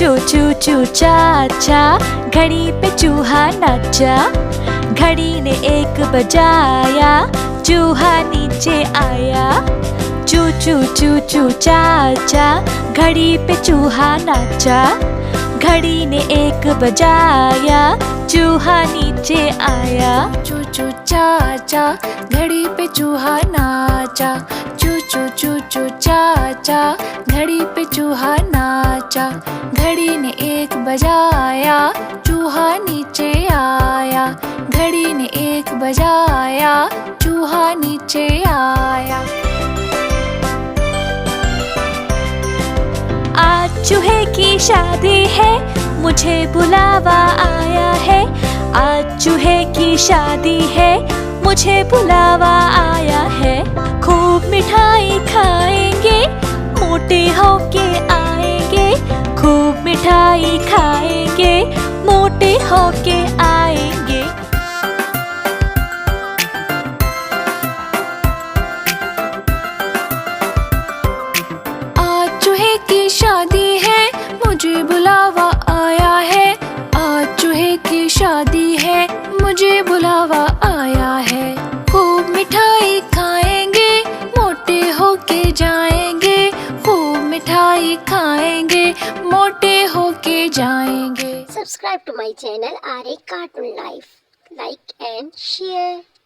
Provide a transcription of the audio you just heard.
चू चू चू चाचा, घड़ी पे चूहा नाचा। घड़ी ने एक बजाया, चूहा नीचे आया। चू चू चू चू चाचा, घड़ी पे चूहा नाचा। घड़ी ने एक बजाया, चूहा नीचे आया। चू चू चाचा, घड़ी पे चूहा नाचा। चू चू चू चू चाचा, घड़ी पे चूहा नाचा। घड़ी ने एक बजाया, चूहा नीचे आया। घड़ी ने एक बजाया, चूहा नीचे आया। आज चूहे की शादी है, मुझे बुलावा आया है। आज चूहे की शादी है, मुझे बुलावा आया है। खूब मिठाई खाएंगे, मोटे होके आएंगे। खूब मिठाई खाएंगे, मोटे होके आएंगे। आज चूहे की शादी है, मुझे बुलावा आया है। आज चूहे की शादी है, मुझे बुलावा आया है। खूब मिठाई खाएंगे, मोटे होके जाएंगे। खूब मिठाई खाएंगे, मोटे होके जाएंगे। Subscribe to my channel RA Cartoon Life. Like and share.